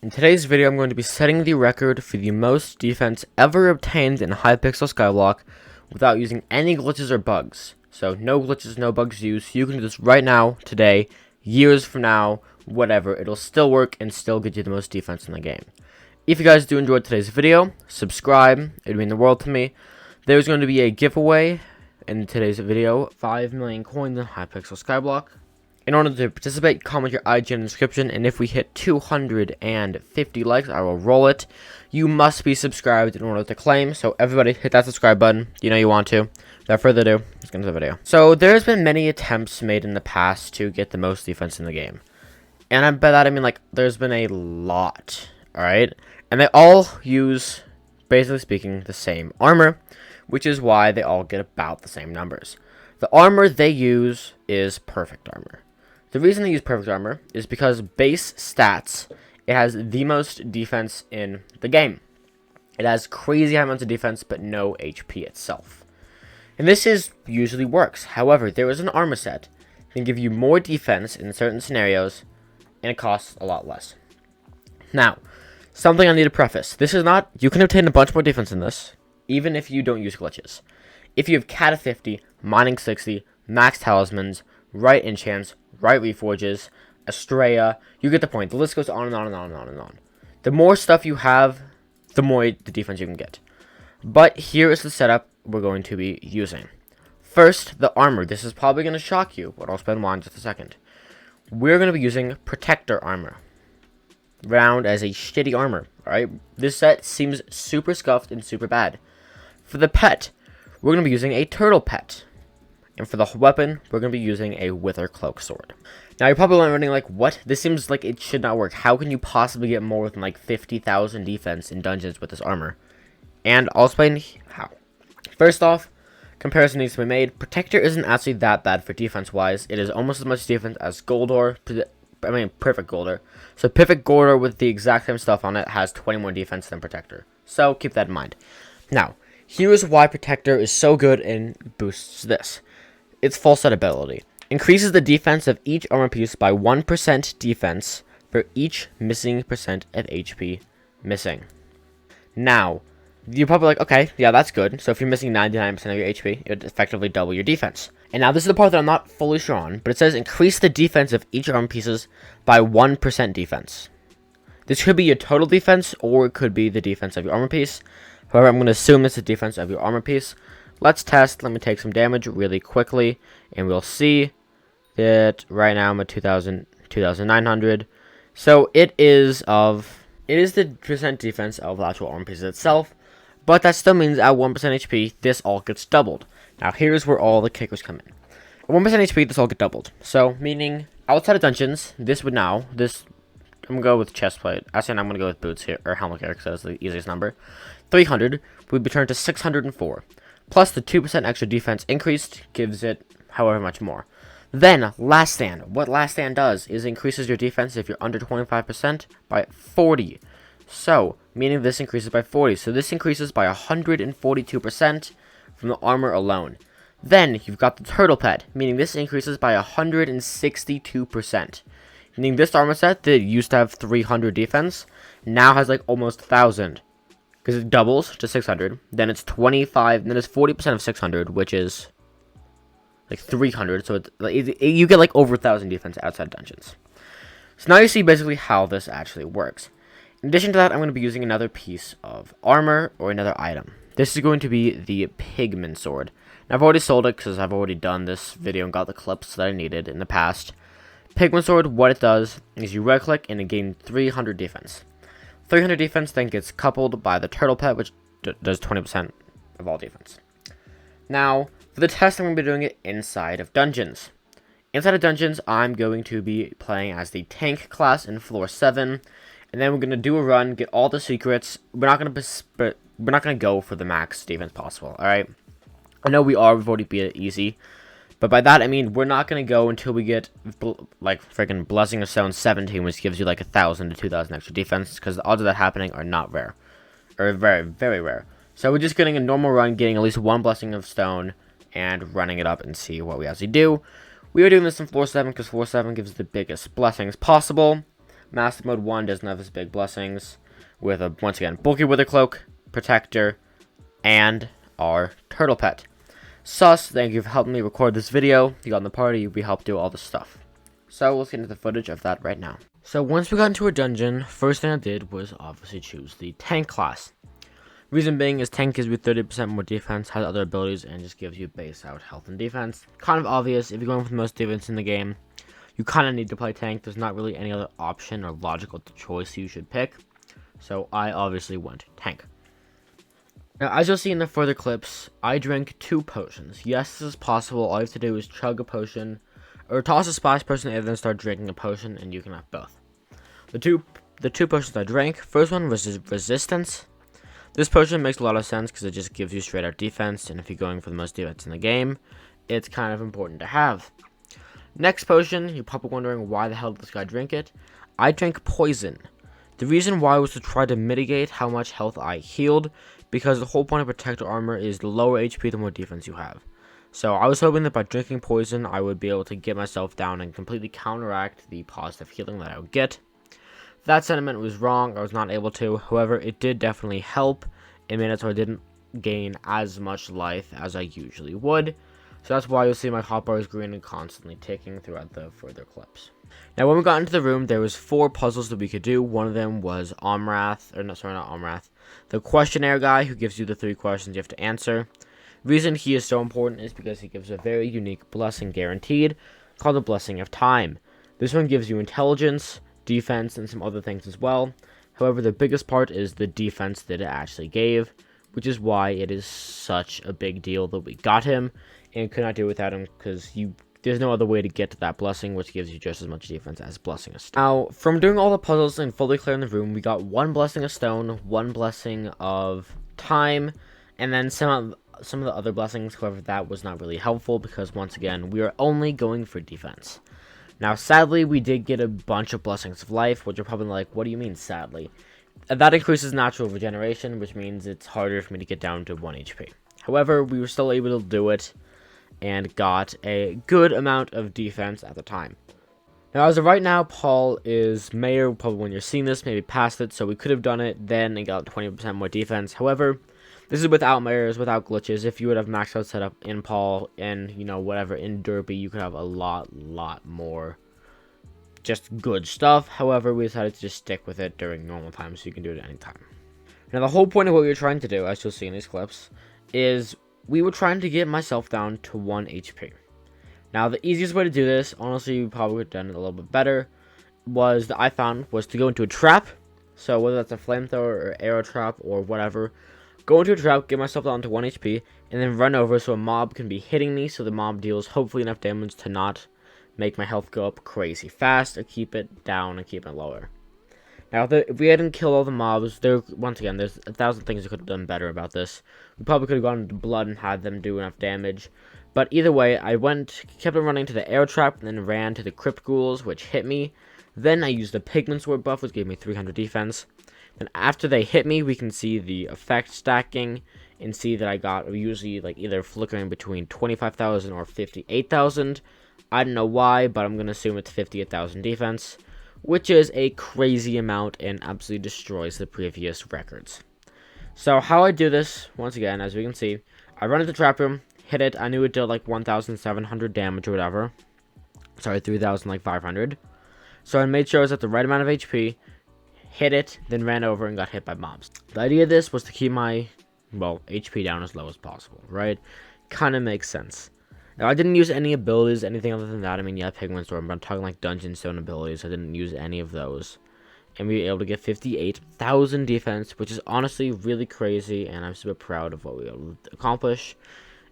In today's video, I'm going to be setting the record for the most defense ever obtained in Hypixel SKyblock without using any glitches or bugs. So no glitches, no bugs used. You can do this right now, today, years from now, whatever. It'll still work and still get you the most defense in the game. If you guys do enjoy today's video, subscribe. It would mean the world to me. There's going to be a giveaway in today's video. 5 million coins in Hypixel SKyblock. In order to participate, comment your IG in the description, and if we hit 250 likes, I will roll it. You must be subscribed in order to claim, so everybody hit that subscribe button. You know you want to. Without further ado, let's get into the video. So there's been many attempts made in the past to get the most defense in the game. And by that I mean, like, there's been a lot, alright? And they all use, basically speaking, the same armor, which is why they all get about the same numbers. The armor they use is perfect armor. The reason they use perfect armor is because base stats, it has the most defense in the game. It has crazy high amounts of defense, but no HP itself. And this usually works. However, there is an armor set that can give you more defense in certain scenarios, and it costs a lot less. Now, something I need to preface. This is not, you can obtain a bunch more defense in this, even if you don't use glitches. If you have Cat 50, Mining 60, Max Talismans, right enchants, right reforges, Estrella, you get the point. The list goes on and on and on and on and on. The more stuff you have, the more the defense you can get. But here is the setup we're going to be using. First, the armor. This is probably going to shock you, but I'll spend one in just a second. We're going to be using Protector armor. Round as a shitty armor, alright? This set seems super scuffed and super bad. For the pet, we're going to be using a Turtle Pet. And for the weapon, we're going to be using a Wither Cloak Sword. Now, you're probably wondering, like, what? This seems like it should not work. How can you possibly get more than, like, 50,000 defense in dungeons with this armor? And I'll explain how. First off, comparison needs to be made. Protector isn't actually that bad for defense-wise. It is almost as much defense as Goldor. Perfect Goldor. So, Perfect Goldor with the exact same stuff on it has 20 more defense than Protector. So, keep that in mind. Now, here's why Protector is so good and boosts this. Its full set ability increases the defense of each armor piece by 1% defense for each missing percent of HP missing. Now, you're probably like, okay, yeah, that's good. So if you're missing 99% of your HP, it would effectively double your defense. And now this is the part that I'm not fully sure on, but it says increase the defense of each armor pieces by 1% defense. This could be your total defense, or it could be the defense of your armor piece. However, I'm going to assume it's the defense of your armor piece. Let's test. Let me take some damage really quickly, and we'll see that right now I'm at 2,900. So it is the percent defense of the actual armor piece itself, but that still means at 1% HP, this all gets doubled. Now here's where all the kickers come in. At 1% HP, this all get doubled. So meaning outside of dungeons, I'm gonna go with chestplate. Actually, I'm gonna go with boots here, or helmet here, because that's the easiest number. 300 would be turned to 604. Plus the 2% extra defense increased gives it however much more. Then, Last Stand. What Last Stand does is increases your defense if you're under 25% by 40. So, meaning this increases by 40. So this increases by 142% from the armor alone. Then, you've got the Turtle Pet, meaning this increases by 162%. Meaning this armor set that used to have 300 defense now has like almost 1,000. Because it doubles to 600, then it's 25, then it's 40% of 600, which is like 300, so you get like over 1,000 defense outside dungeons. So now you see basically how this actually works. In addition to that, I'm going to be using another piece of armor or another item. This is going to be the Pigman Sword. Now I've already sold it because I've already done this video and got the clips that I needed in the past. Pigman Sword, what it does is you right click and it gains 300 defense. 300 defense then gets coupled by the Turtle Pet, which does 20% of all defense. Now, for the test, I'm going to be doing it inside of dungeons. Inside of dungeons, I'm going to be playing as the tank class in floor 7, and then we're going to do a run, get all the secrets. We're not going to go for the max defense possible, alright? I know we've already beat it easy. But by that, I mean, we're not going to go until we get, like, freaking Blessing of Stone 17, which gives you, like, 1,000 to 2,000 extra defense, because the odds of that happening are not rare. Or very, very rare. So we're just getting a normal run, getting at least one Blessing of Stone, and running it up and see what we actually do. We are doing this in floor 7, because floor 7 gives the biggest blessings possible. Master Mode 1 doesn't have as big blessings, with a, once again, bulky Wither Cloak, Protector, and our Turtle Pet. Sus, thank you for helping me record this video. You got in the party, we helped do all this stuff. So let's get into the footage of that right now. So once we got into a dungeon, first thing I did was obviously choose the Tank class. Reason being is Tank gives you 30% more defense, has other abilities, and just gives you base out health and defense. Kind of obvious, if you're going for the most defense in the game, you kind of need to play Tank. There's not really any other option or logical choice you should pick. So I obviously went Tank. Now, as you'll see in the further clips, I drank 2 potions. Yes, this is possible. All you have to do is chug a potion, or toss a splash potion and then start drinking a potion, and you can have both. The two potions I drank, first one was Resistance. This potion makes a lot of sense because it just gives you straight out defense, and if you're going for the most defense in the game, it's kind of important to have. Next potion, you're probably wondering why the hell did this guy drink it. I drank Poison. The reason why was to try to mitigate how much health I healed, because the whole point of Protector Armor is the lower HP the more defense you have. So I was hoping that by drinking Poison, I would be able to get myself down and completely counteract the positive healing that I would get. That sentiment was wrong. I was not able to. However, it did definitely help. It made it so I didn't gain as much life as I usually would. So that's why you'll see my hotbar is green and constantly ticking throughout the further clips. Now, when we got into the room, there was 4 puzzles that we could do. One of them was Omrath, or no, sorry, not Omrath. The questionnaire guy who gives you the 3 questions you have to answer. The reason he is so important is because he gives a very unique blessing guaranteed called the Blessing of Time. This one gives you intelligence, defense, and some other things as well. However, the biggest part is the defense that it actually gave, which is why it is such a big deal that we got him and could not do without him, because there's no other way to get to that blessing, which gives you just as much defense as Blessing of Stone. Now, from doing all the puzzles and fully clearing the room, we got 1 Blessing of Stone, 1 Blessing of Time, and then some of the other blessings. However, that was not really helpful because, once again, we are only going for defense. Now, sadly, we did get a bunch of Blessings of Life, which are probably like, what do you mean, sadly? That increases natural regeneration, which means it's harder for me to get down to 1 HP. However, we were still able to do it and got a good amount of defense at the time. Now, as of right now, Paul is Mayor. Probably when you're seeing this, maybe past it, so we could have done it then and got 20% more defense. However, this is without Mayors, without glitches. If you would have maxed out setup in Paul and, you know, whatever, in Derby, you could have a lot more just good stuff. However, we decided to just stick with it during normal times, so you can do it at any time. Now, the whole point of what we were trying to do, as you'll see in these clips, is we were trying to get myself down to 1 HP. Now, the easiest way to do this, honestly, we probably would have done it a little bit better, was that I found was to go into a trap. So whether that's a flamethrower or arrow trap or whatever, go into a trap, get myself down to 1 HP, and then run over so a mob can be hitting me, so the mob deals hopefully enough damage to not make my health go up crazy fast, or keep it down and keep it lower. Now, if we hadn't killed all the mobs, once again, there's 1,000 things we could have done better about this. We probably could have gone into blood and had them do enough damage. But either way, I kept on running to the arrow trap, and then ran to the crypt ghouls, which hit me. Then I used the pigment sword buff, which gave me 300 defense. Then after they hit me, we can see the effect stacking, and see that I got usually like either flickering between 25,000 or 58,000. I don't know why, but I'm going to assume it's 58,000 defense, which is a crazy amount and absolutely destroys the previous records. So how I do this, once again, as we can see, I run into the trap room, hit it. I knew it did like 1,700 damage or whatever. Sorry, 3,500. So I made sure I was at the right amount of HP, hit it, then ran over and got hit by mobs. The idea of this was to keep my, well, HP down as low as possible, right? Kind of makes sense. Now, I didn't use any abilities, anything other than that. I mean, yeah, Pigment Storm, but I'm talking like Dungeon Stone abilities. I didn't use any of those. And we were able to get 58,000 defense, which is honestly really crazy, and I'm super proud of what we were able to accomplish.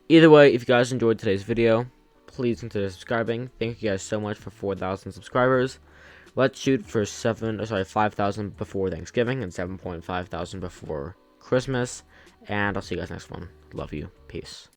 Either way, if you guys enjoyed today's video, please consider subscribing. Thank you guys so much for 4,000 subscribers. Let's shoot for 5,000 before Thanksgiving and 7,500 before Christmas. And I'll see you guys next one. Love you. Peace.